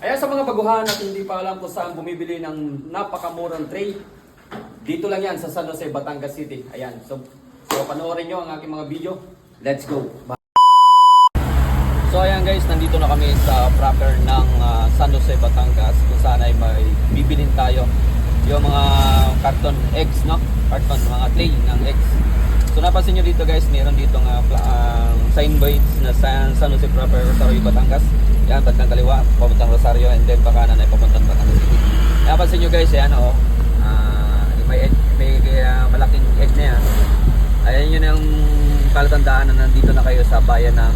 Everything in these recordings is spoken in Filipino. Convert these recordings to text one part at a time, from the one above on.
Kaya sa mga baguhan at hindi pa alam kung saan bumibili ng napakamurang tray, dito lang yan sa San Jose, Batangas City. Ayan, so panoorin nyo ang aking mga video. Let's go! So ayan guys, nandito na kami sa proper ng San Jose, Batangas, kung saan ay may bibilin tayo yung mga carton eggs, no? Carton, mga tray ng eggs. So napansin nyo dito guys, meron dito nga signboards na San Jose proper, Rosario, Batangas. Yan, bandang kaliwa, papuntang Rosario, and then pakanan ay papuntang Batangas City. Napansin nyo guys, yan o, may malaking egg na yan. Ayan yun yung palatandaan na nandito na kayo sa bayan ng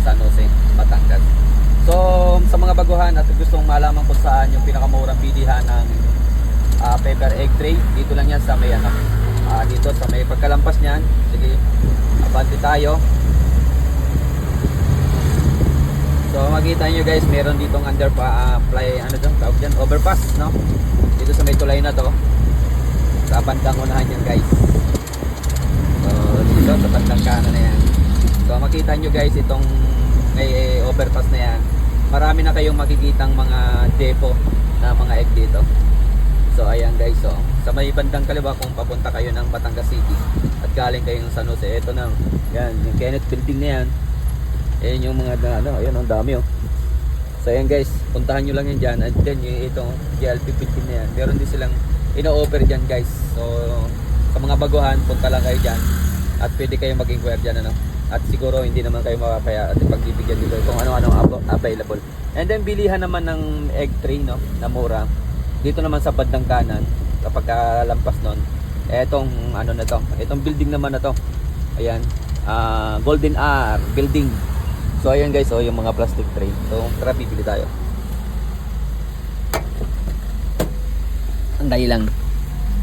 San Jose, Batangas. So sa mga baguhan at gustong malaman kung saan yung pinakamurang bilihan ng paper egg tray, dito lang yan sa may dito sa may pagkalampas niyan. Sige, abante tayo. So makita nyo guys, meron ditong overpass, no? Dito sa may tulay na to, sa bandang unahan yan guys. So dito sa bandang kanan na yan. So makita nyo guys, itong may overpass na yan, marami na kayong makikitang mga depo na mga egg dito. So ayan guys, so sa may bandang kaliwa kung papunta kayo ng Batangas City at galing kayo ng San Jose, ito na yan, yung Kenneth Building na yan. Ayan yung mga ayan ang dami oh. So ayan guys, puntahan nyo lang yan dyan. And then yung itong GLP 15 na yan, meron din silang ino-offer dyan guys. So sa mga baguhan, punta lang kayo dyan at pwede kayo mag-inquire dyan At siguro hindi naman kayo makakaya at pagbibigyan dito kung ano-ano available. And then bilihan naman ng egg tray, no, na mura. Dito naman sa bandang kanan, kapag lampas nun, etong itong building naman na to. Ayan, Golden R building. So ayan guys, yung mga plastic tray. So tara, bibili tayo. Ang dali lang.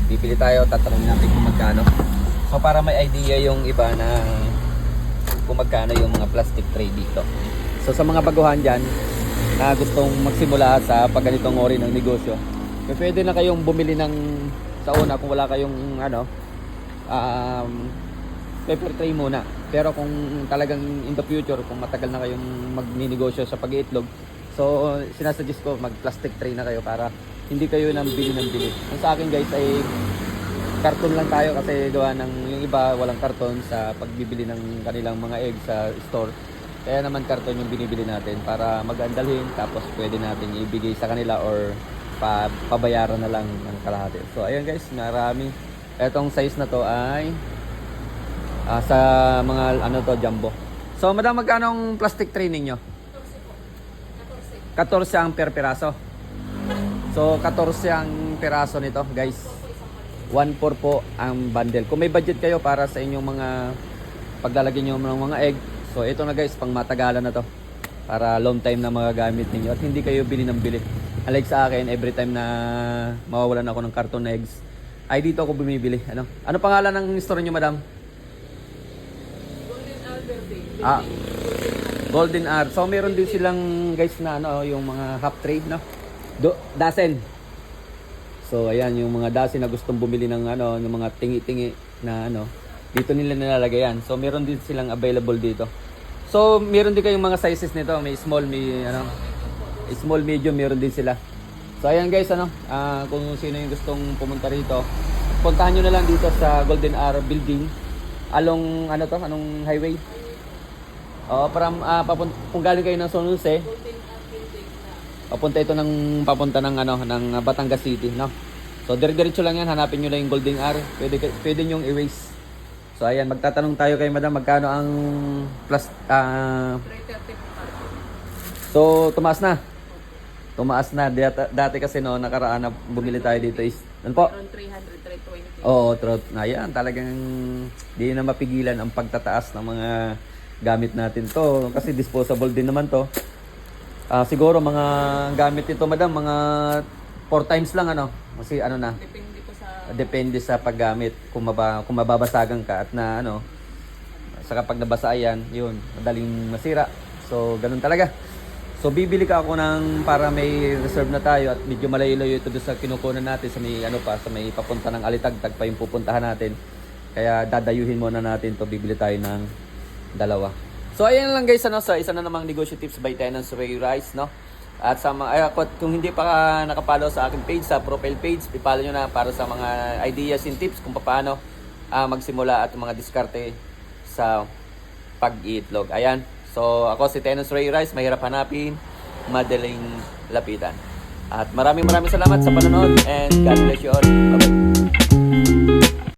Bibili tayo, tatanungin natin kung magkano. So para may idea yung iba na kung magkano yung mga plastic tray dito. So sa mga baguhan dyan na gustong magsimula sa pagganitong ori ng negosyo, pwede na kayong bumili ng sa una kung wala kayong paper tray muna. Pero kung talagang in the future, kung matagal na kayong magninegosyo sa pag-iitlog, so sinasuggest ko mag plastic tray na kayo para hindi kayo nang bili ng bili. Ang sa akin guys ay karton lang tayo kasi gawa ng yung iba walang karton sa pagbibili ng kanilang mga egg sa store. Kaya naman karton yung binibili natin para magandalhin, tapos pwede natin ibigay sa kanila or pabayaran na lang ng kalahati. So ayun guys, marami. Etong size na to ay sa mga jumbo. So madam, magkano ang plastic tray ninyo? 14 ang per piraso. So 14 ang piraso nito guys. 1.4 po ang bundle. Kung may budget kayo para sa inyong mga paglalagay nyo ng mga egg, so ito na guys, pang matagalan na to para long time na magagamit ninyo at hindi kayo bili ng bili. Unlike sa akin, every time na mawawalan ako ng carton eggs ay dito ako bumibili. Ano pangalan ng store nyo madam? Golden R. So meron din silang guys na yung mga half tray, no? Dozen. So ayan yung mga dozen na gustong bumili ng ng mga tingi-tingi na dito nila nilalagay yan. So meron din silang available dito. So meron din kayong mga sizes nito, may small, may small, medium, meron din sila. So ayan guys, kung sino yung gustong pumunta rito, puntahan nyo na lang dito sa Golden R building along anong highway. Kung galing kayo ng San Jose, papunta ito papunta ng Batangas City, no? So diretso lang yan, hanapin niyo lang yung Golden R. Pwede niyo erase. So ayan, magtatanong tayo kay madam magkano ang plus So tumaas na. Dati kasi nakaraan na bumili tayo dito is ano po? 300, 320. Oo, ayan, talagang di na mapigilan ang pagtataas ng mga gamit natin to kasi disposable din naman to. Siguro mga gamit nito madam, mga 4 times lang kasi na depende sa paggamit, kung mababasagan ka at na sa kapag nabasa yan, yun, madaling masira. So ganun talaga. So bibili ka ako para may reserve na tayo at medyo malayo-layo ito sa kinukunan natin sa may sa may papunta ng Alitagtag pa yung pupuntahan natin. Kaya dadayuhin muna natin to, bibili tayo ng dalawa. So ayan lang guys, sa isa na namang negosyo tips by Tenants Ray Rice, no? At sa mga, ay, kung hindi pa ka nakapollow sa aking page, sa profile page, ipollow nyo na para sa mga ideas and tips kung paano magsimula at mga diskarte sa pag-iitlog. Ayan. So, ako si Tenos Ray Rice, mahirap hanapin, madaling lapitan. At maraming salamat sa panonood and God bless you all. Bye-bye.